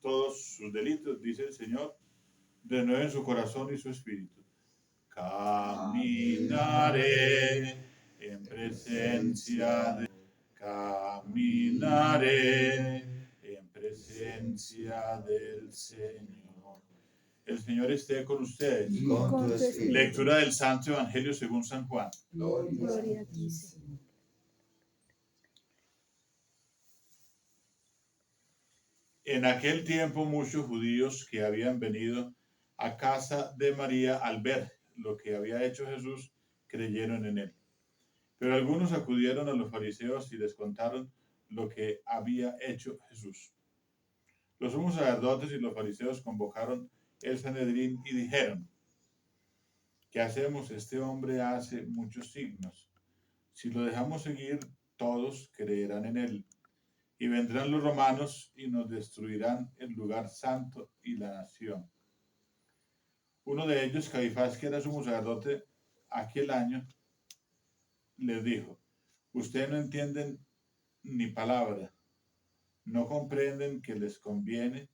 todos sus delitos, dice el Señor, renueven su corazón y su espíritu. Caminaré en presencia de... Caminaré en presencia del Señor. El Señor esté con ustedes. Y con tu espíritu. Lectura del Santo Evangelio según San Juan. Gloria a ti, Señor. En aquel tiempo muchos judíos que habían venido a casa de María al ver lo que había hecho Jesús, creyeron en él. Pero algunos acudieron a los fariseos y les contaron lo que había hecho Jesús. Los sumos sacerdotes y los fariseos convocaron el Sanedrín y dijeron: ¿qué hacemos? Este hombre hace muchos signos. Si lo dejamos seguir, todos creerán en él. Y vendrán los romanos y nos destruirán el lugar santo y la nación. Uno de ellos, Caifás, que era sumo sacerdote aquel año, les dijo: ustedes no entienden ni palabra, no comprenden que les conviene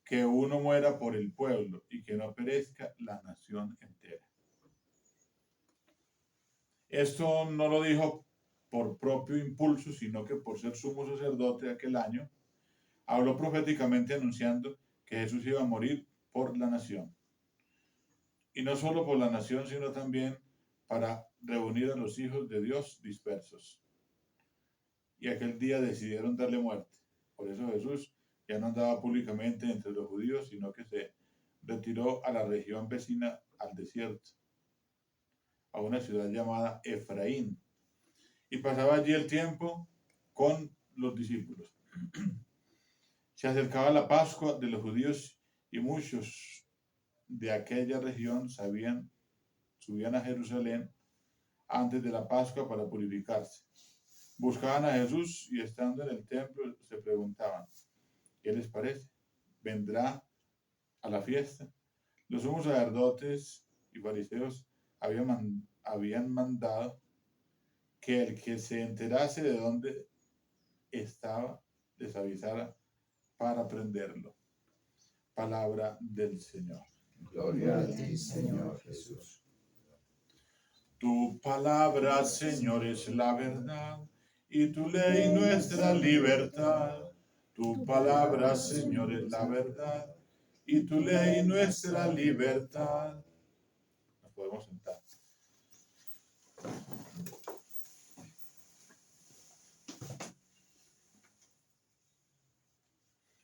que uno muera por el pueblo y que no perezca la nación entera. Esto no lo dijo por propio impulso, sino que por ser sumo sacerdote aquel año, habló proféticamente anunciando que Jesús iba a morir por la nación. Y no solo por la nación, sino también para reunir a los hijos de Dios dispersos. Y aquel día decidieron darle muerte. Por eso Jesús ya no andaba públicamente entre los judíos, sino que se retiró a la región vecina al desierto, a una ciudad llamada Efraín, y pasaba allí el tiempo con los discípulos. Se acercaba la Pascua de los judíos y muchos de aquella región subían a Jerusalén antes de la Pascua para purificarse. Buscaban a Jesús y estando en el templo se preguntaban: ¿qué les parece? ¿Vendrá a la fiesta? Los sumos sacerdotes y fariseos habían mandado que el que se enterase de dónde estaba les avisara para prenderlo. Palabra del Señor. Gloria a ti, Señor Jesús. Tu palabra, Señor, es la verdad, y tu ley nuestra libertad. Tu palabra, Señor, es la verdad, y tu ley nuestra libertad. Nos podemos sentar.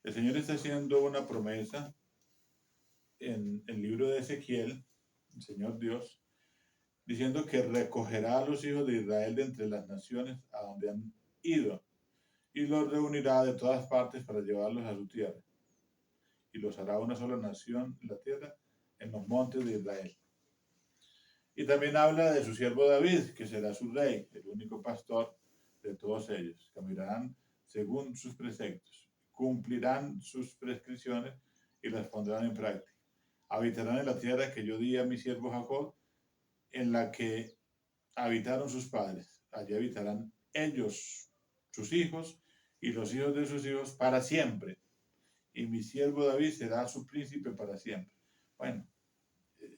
El Señor está haciendo una promesa en el libro de Ezequiel, el Señor Dios, diciendo que recogerá a los hijos de Israel de entre las naciones a donde han ido y los reunirá de todas partes para llevarlos a su tierra. Y los hará una sola nación en la tierra, en los montes de Israel. Y también habla de su siervo David, que será su rey, el único pastor de todos ellos. Caminarán según sus preceptos, cumplirán sus prescripciones y las pondrán en práctica. Habitarán en la tierra que yo di a mi siervo Jacob, en la que habitaron sus padres. Allí habitarán ellos, sus hijos, y los hijos de sus hijos para siempre. Y mi siervo David será su príncipe para siempre. Bueno,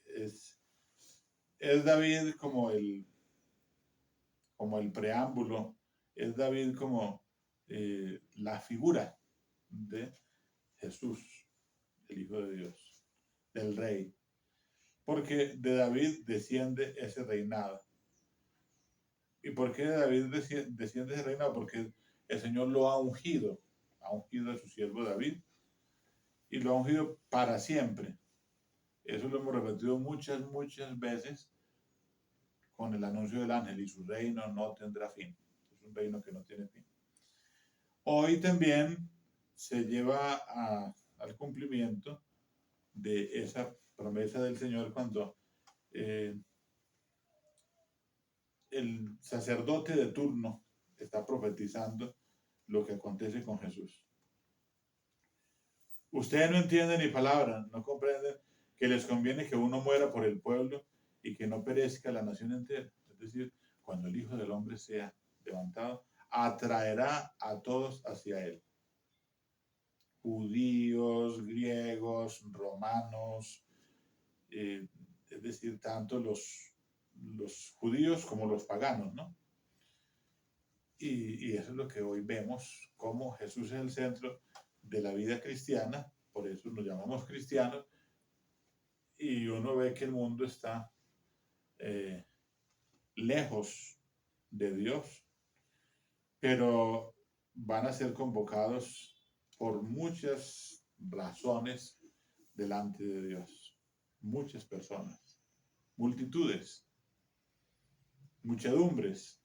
es David como el preámbulo, es David como la figura de Jesús, el Hijo de Dios, del Rey. Porque de David desciende ese reinado. ¿Y por qué de David desciende ese reinado? Porque el Señor lo ha ungido a su siervo David, y lo ha ungido para siempre. Eso lo hemos repetido muchas veces con el anuncio del ángel: y su reino no tendrá fin. Es un reino que no tiene fin. Hoy también se lleva al cumplimiento de esa promesa del Señor cuando el sacerdote de turno está profetizando lo que acontece con Jesús. Ustedes no entienden ni palabra, no comprenden que les conviene que uno muera por el pueblo y que no perezca la nación entera. Es decir, cuando el Hijo del Hombre sea levantado, atraerá a todos hacia él. judíos, griegos, romanos, es decir, tanto los judíos como los paganos, ¿no? Y eso es lo que hoy vemos, como Jesús es el centro de la vida cristiana, por eso nos llamamos cristianos, y uno ve que el mundo está eh, lejos de Dios, pero van a ser convocados por muchas razones delante de Dios. Muchas personas, multitudes, muchedumbres.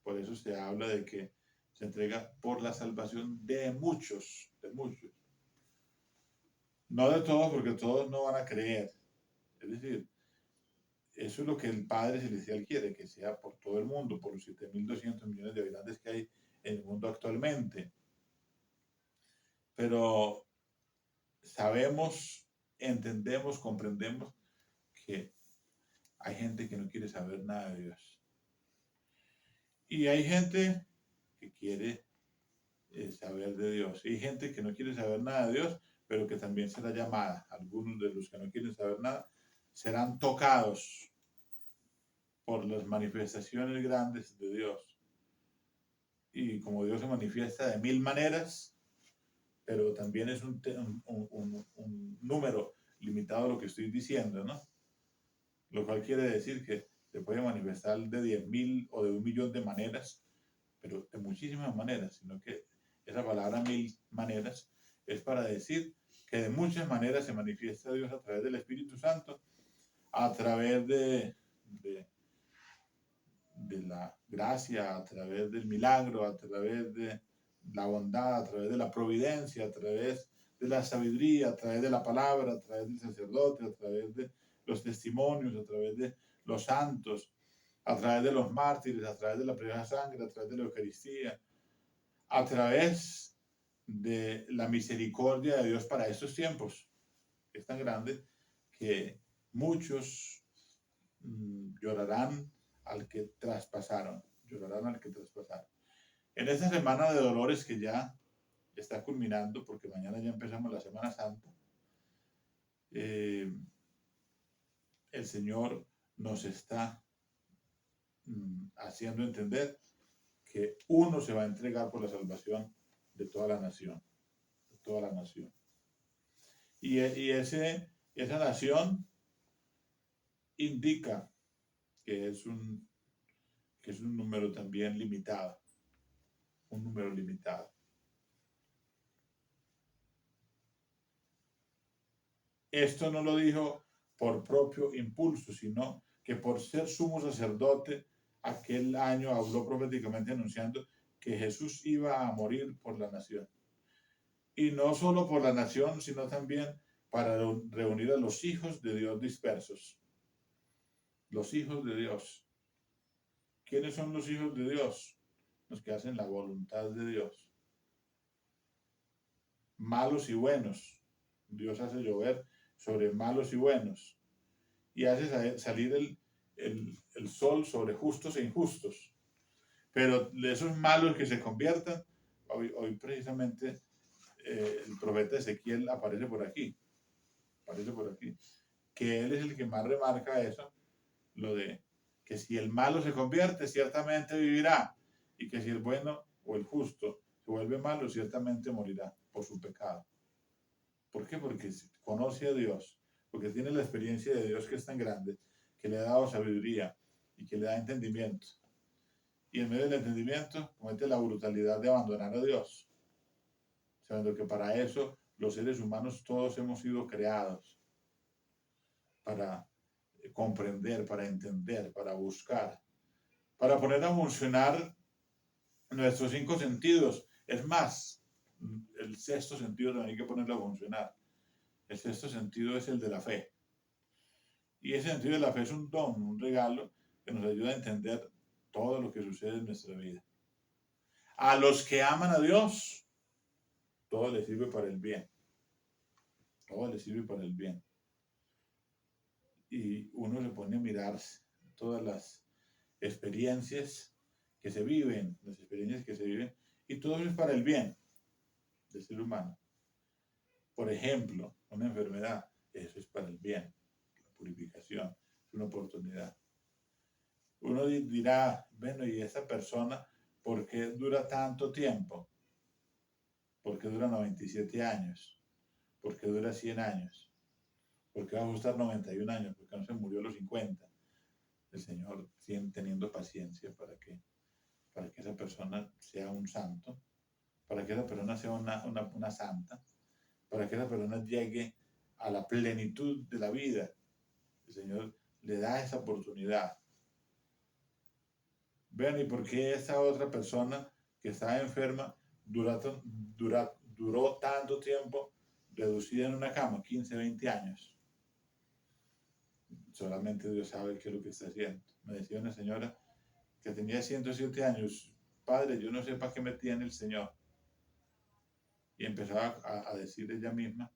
Por eso se habla de que se entrega por la salvación de muchos, de muchos. No de todos, porque todos no van a creer. Es decir, eso es lo que el Padre Celestial quiere, que sea por todo el mundo, por los 7.200 millones de habitantes que hay en el mundo actualmente. Pero sabemos, entendemos, comprendemos que hay gente que no quiere saber nada de Dios. Y hay gente que quiere saber de Dios. Y hay gente que no quiere saber nada de Dios, pero que también será llamada. Algunos de los que no quieren saber nada serán tocados por las manifestaciones grandes de Dios. Y como Dios se manifiesta de 1000 maneras, pero también es un número limitado a lo que estoy diciendo, ¿no? Lo cual quiere decir que se puede manifestar de 10.000 o de 1.000.000 de maneras, pero de muchísimas maneras, sino que esa palabra 1000 maneras es para decir que de muchas maneras se manifiesta Dios a través del Espíritu Santo, a través de la gracia, a través del milagro, a través de la bondad, a través de la providencia, a través de la sabiduría, a través de la palabra, a través del sacerdote, a través de los testimonios, a través de los santos, a través de los mártires, a través de la primera sangre, a través de la Eucaristía, a través de la misericordia de Dios para estos tiempos. Es tan grande que muchos llorarán al que traspasaron, llorarán al que traspasaron. En esta semana de dolores que ya está culminando, porque mañana ya empezamos la Semana Santa, el Señor nos está haciendo entender que uno se va a entregar por la salvación de toda la nación, de toda la nación. Y esa nación indica que es un número también limitado, un número limitado. Esto no lo dijo por propio impulso, sino que por ser sumo sacerdote, aquel año habló proféticamente anunciando que Jesús iba a morir por la nación. Y no solo por la nación, sino también para reunir a los hijos de Dios dispersos. Los hijos de Dios. ¿Quiénes son los hijos de Dios? Los que hacen la voluntad de Dios. Malos y buenos. Dios hace llover sobre malos y buenos. Y hace salir el sol sobre justos e injustos. Pero de esos malos que se conviertan, hoy precisamente el profeta Ezequiel aparece por aquí, que él es el que más remarca eso, lo de que si el malo se convierte, ciertamente vivirá, y que si el bueno o el justo se vuelve malo, ciertamente morirá por su pecado. ¿Por qué? Porque conoce a Dios, porque tiene la experiencia de Dios que es tan grande, que le ha dado sabiduría y que le da entendimiento. Y en medio del entendimiento comete la brutalidad de abandonar a Dios, sabiendo que para eso los seres humanos todos hemos sido creados, para comprender, para entender, para buscar, para poner a funcionar nuestros 5 sentidos. Es más, el sexto sentido también hay que ponerlo a funcionar. El sexto sentido es el de la fe. Y ese sentido de la fe es un don, un regalo que nos ayuda a entender todo lo que sucede en nuestra vida. A los que aman a Dios, todo les sirve para el bien. Todo les sirve para el bien. Y uno se pone a mirar todas las experiencias que se viven, y todo es para el bien del ser humano. por ejemplo, una enfermedad, eso es para el bien, la purificación, es una oportunidad. Uno dirá, bueno, ¿y esa persona por qué dura tanto tiempo? ¿Por qué dura 97 años? ¿Por qué dura 100 años? ¿Por qué va a gustar 91 años? ¿Por qué no se murió a los 50? El Señor sigue teniendo paciencia para que esa persona sea un santo, para que esa persona sea una santa, para que esa persona llegue a la plenitud de la vida. El Señor le da esa oportunidad. Vean, ¿y por qué esa otra persona que estaba enferma duró tanto tiempo reducida en una cama, 15, 20 años? Solamente Dios sabe qué es lo que está haciendo. Me decía una señora que tenía 107 años, padre, yo no sé para qué me tiene el Señor. Y empezaba a decir ella misma,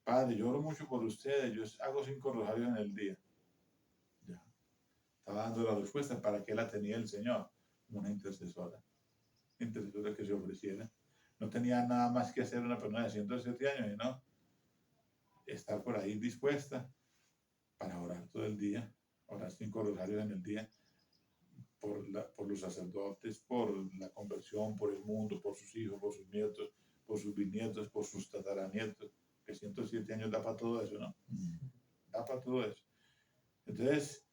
padre, yo oro mucho por ustedes, yo hago 5 rosarios en el día. Ya. Estaba dando la respuesta para qué la tenía el Señor, una intercesora que se ofreciera. No tenía nada más que hacer una persona de 107 años, sino estar por ahí dispuesta para orar todo el día, orar 5 rosarios en el día, por los sacerdotes, por la conversión, por el mundo, por sus hijos, por sus nietos, por sus bisnietos, por sus tataranietos, que 107 años da para todo eso, ¿no? Da para todo eso. Entonces,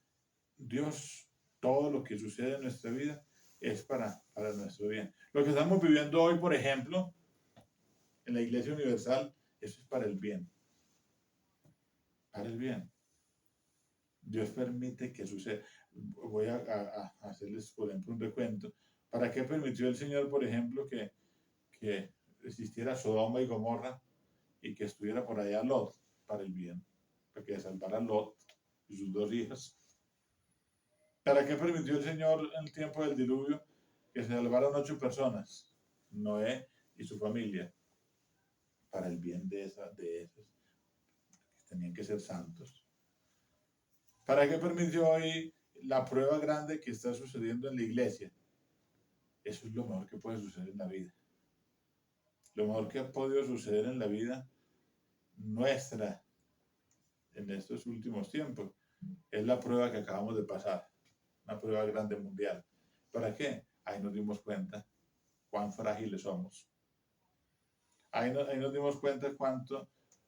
Dios, todo lo que sucede en nuestra vida es para nuestro bien. Lo que estamos viviendo hoy, por ejemplo, en la Iglesia Universal, eso es para el bien. Para el bien. Dios permite que suceda. Voy a hacerles, por ejemplo, un recuento. ¿Para qué permitió el Señor, por ejemplo, que existiera Sodoma y Gomorra y que estuviera por allá Lot? Para el bien. Para que salvara a Lot y sus 2 hijas. ¿Para qué permitió el Señor en el tiempo del diluvio que se salvaran 8 personas? Noé y su familia. Para el bien de esos que tenían que ser santos. ¿Para qué permitió hoy la prueba grande que está sucediendo en la iglesia? Eso es lo mejor que puede suceder en la vida. Lo mejor que ha podido suceder en la vida nuestra en estos últimos tiempos es la prueba que acabamos de pasar. Una prueba grande mundial. ¿Para qué? Ahí nos dimos cuenta cuán frágiles somos. Ahí nos dimos cuenta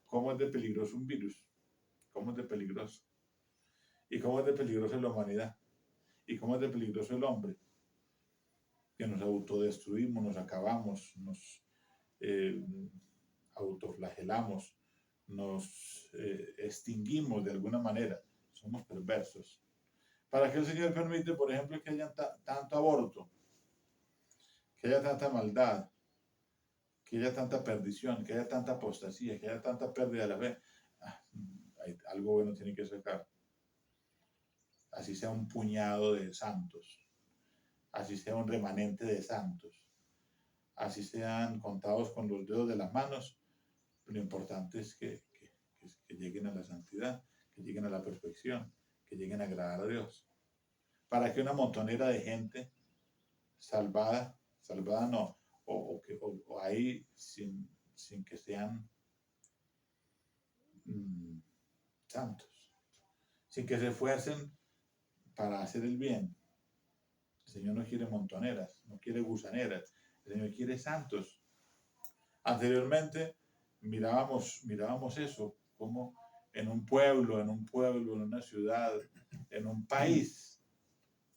cómo es de peligroso un virus. Cómo es de peligroso. Y cómo es de peligrosa la humanidad. Y cómo es de peligroso el hombre. Que nos autodestruimos, nos acabamos, nos autoflagelamos, nos extinguimos de alguna manera. Somos perversos. ¿Para qué el Señor permite, por ejemplo, que haya tanto aborto? Que haya tanta maldad, que haya tanta perdición, que haya tanta apostasía, que haya tanta pérdida de la fe. Algo bueno tiene que sacar. Así sea un puñado de santos, así sea un remanente de santos, así sean contados con los dedos de las manos. Lo importante es que lleguen a la santidad, que lleguen a la perfección, que lleguen a agradar a Dios. Para que una montonera de gente salvada no, o ahí sin que sean santos, sin que se esfuercen para hacer el bien. El Señor no quiere montoneras, no quiere gusaneras, el Señor quiere santos. Anteriormente mirábamos eso, como en un pueblo, en una ciudad, en un país.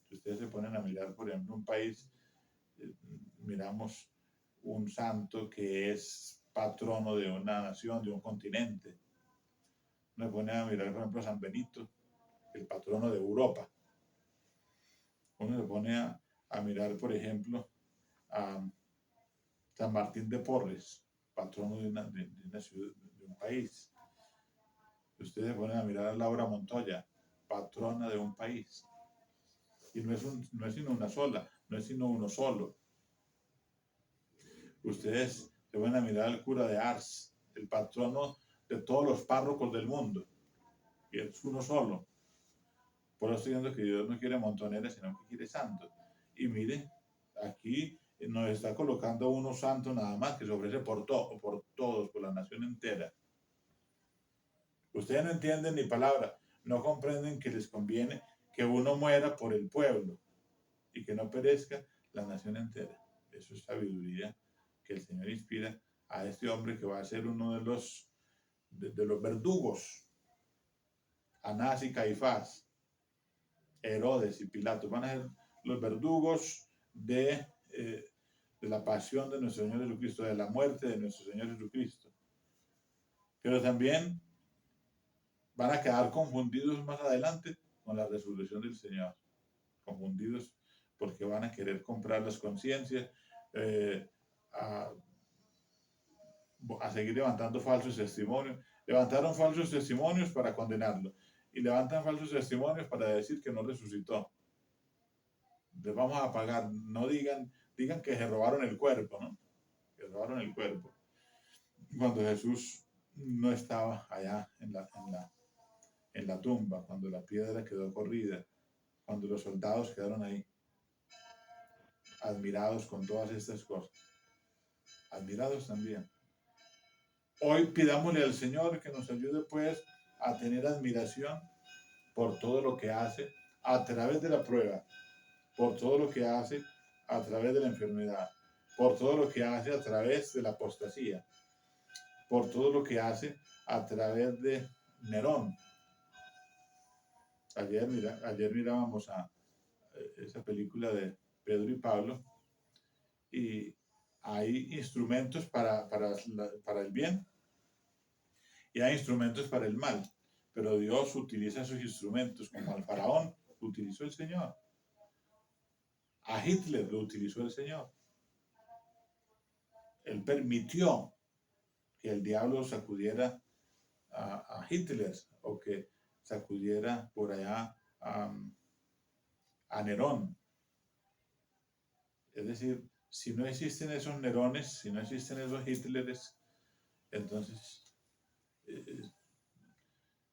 Si ustedes se ponen a mirar, por ejemplo, un país, miramos un santo que es patrono de una nación, de un continente. Nos pone a mirar, por ejemplo, a San Benito, el patrono de Europa. Uno se pone a mirar, por ejemplo, a San Martín de Porres, patrono de una ciudad, de un país. Ustedes se ponen a mirar a Laura Montoya, patrona de un país. Y no es sino una sola, no es sino uno solo. Ustedes se van a mirar al cura de Ars, el patrono de todos los párrocos del mundo. Y es uno solo. Por eso estoy diciendo que Dios no quiere montoneras, sino que quiere santos. Y mire, aquí nos está colocando uno santo nada más, que se ofrece por todos, por la nación entera. Ustedes no entienden ni palabra, no comprenden que les conviene que uno muera por el pueblo y que no perezca la nación entera. Eso es sabiduría que el Señor inspira a este hombre que va a ser uno de los verdugos, Anás y Caifás, Herodes y Pilato, van a ser los verdugos de la pasión de nuestro Señor Jesucristo, de la muerte de nuestro Señor Jesucristo. Pero también van a quedar confundidos más adelante con la resurrección del Señor. Confundidos porque van a querer comprar las conciencias, a, a seguir levantando falsos testimonios. Levantaron falsos testimonios para condenarlo y levantan falsos testimonios para decir que no resucitó. Les vamos a pagar, no digan que se robaron el cuerpo, ¿no? Que robaron el cuerpo. Cuando Jesús no estaba allá en la tumba, cuando la piedra quedó corrida, cuando los soldados quedaron ahí, admirados con todas estas cosas. Admirados también. Hoy pidámosle al Señor que nos ayude pues a tener admiración por todo lo que hace a través de la prueba, por todo lo que hace a través de la enfermedad, por todo lo que hace a través de la apostasía, por todo lo que hace a través de Nerón. Ayer mirábamos a esa película de Pedro y Pablo y hay instrumentos para el bien y hay instrumentos para el mal, pero Dios utiliza esos instrumentos, como al faraón lo utilizó el Señor, a Hitler lo utilizó el Señor. Él permitió que el diablo sacudiera a Hitler o que sacudiera por allá a Nerón. Es decir, si no existen esos Nerones, si no existen esos Hitleres, entonces,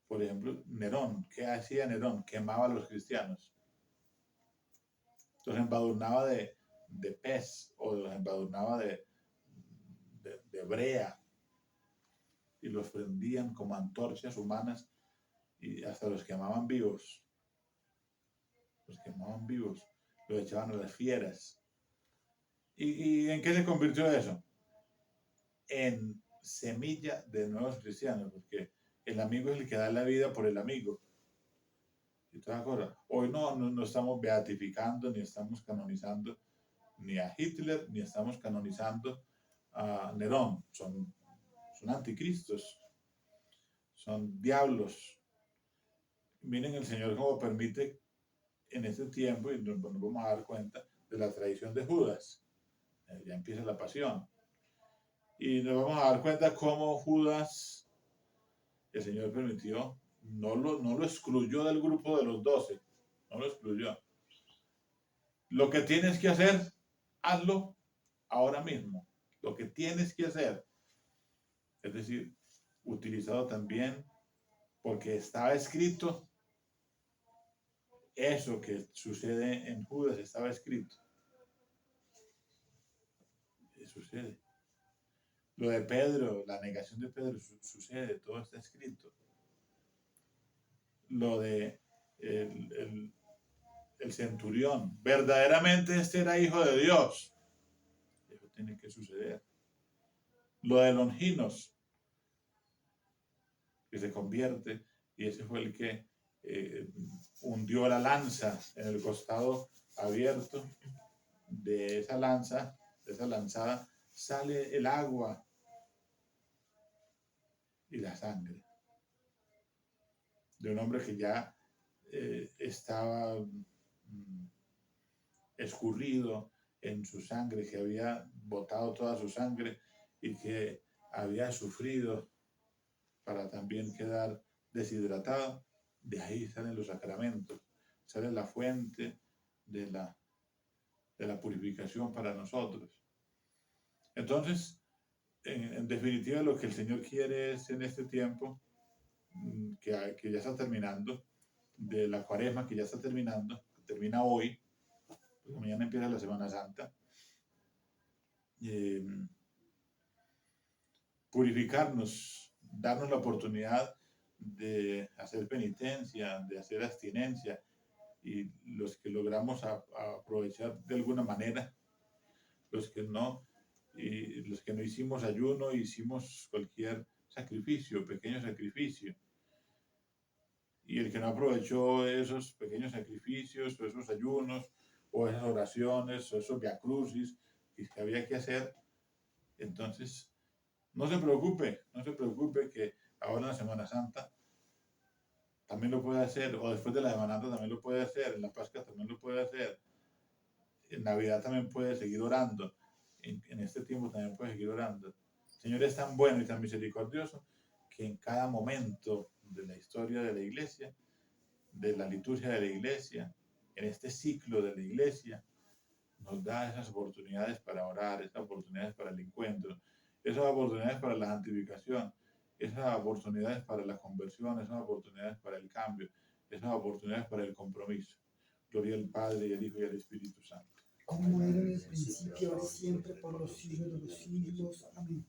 por ejemplo, Nerón, ¿qué hacía Nerón? Quemaba a los cristianos. Los embadurnaba de pez o los embadurnaba de brea y los prendían como antorchas humanas y hasta los quemaban vivos. Los quemaban vivos, los echaban a las fieras. ¿Y en qué se convirtió eso? En semilla de nuevos cristianos, porque el amigo es el que da la vida por el amigo. Y toda cosa. Hoy no estamos beatificando, ni estamos canonizando ni a Hitler, ni estamos canonizando a Nerón. Son anticristos, son diablos. Miren el Señor cómo permite en este tiempo, y nos vamos a dar cuenta de la traición de Judas. Ya empieza la pasión. Y nos vamos a dar cuenta cómo Judas, el Señor permitió, no lo excluyó del grupo de los 12, no lo excluyó. Lo que tienes que hacer, hazlo ahora mismo. Lo que tienes que hacer. Es decir, utilizado también porque estaba escrito, eso que sucede en Judas estaba escrito. Sucede. Lo de Pedro, la negación de Pedro sucede, todo está escrito. Lo de el centurión, verdaderamente este era hijo de Dios. Eso tiene que suceder. Lo de Longinos, que se convierte, y ese fue el que hundió la lanza en el costado abierto de esa lanza, de esa lanzada, sale el agua y la sangre de un hombre que ya estaba escurrido en su sangre, que había botado toda su sangre y que había sufrido para también quedar deshidratado. De ahí salen los sacramentos, sale la fuente de la purificación para nosotros. Entonces, en definitiva, lo que el Señor quiere es en este tiempo que ya está terminando, de la Cuaresma que ya está terminando, que termina hoy, porque mañana empieza la Semana Santa, eh, purificarnos, darnos la oportunidad de hacer penitencia, de hacer abstinencia, y los que logramos aprovechar de alguna manera, los que no, y los que no hicimos ayuno, hicimos cualquier sacrificio, pequeño sacrificio. Y el que no aprovechó esos pequeños sacrificios, o esos ayunos, o esas oraciones, o esos viacrucis que había que hacer, entonces no se preocupe que ahora en la Semana Santa también lo puede hacer, o después de la Semana Santa también lo puede hacer, en la Pascua también lo puede hacer, en Navidad también puede seguir orando, en este tiempo también puede seguir orando. El Señor es tan bueno y tan misericordioso que en cada momento de la historia de la iglesia, de la liturgia de la iglesia, en este ciclo de la iglesia, nos da esas oportunidades para orar, esas oportunidades para el encuentro, esas oportunidades para la santificación, esas oportunidades para la conversión, esas oportunidades para el cambio, esas oportunidades para el compromiso. Gloria al Padre, y al Hijo, y al Espíritu Santo. Como era en el principio, ahora y siempre, por los siglos de los siglos. Amén.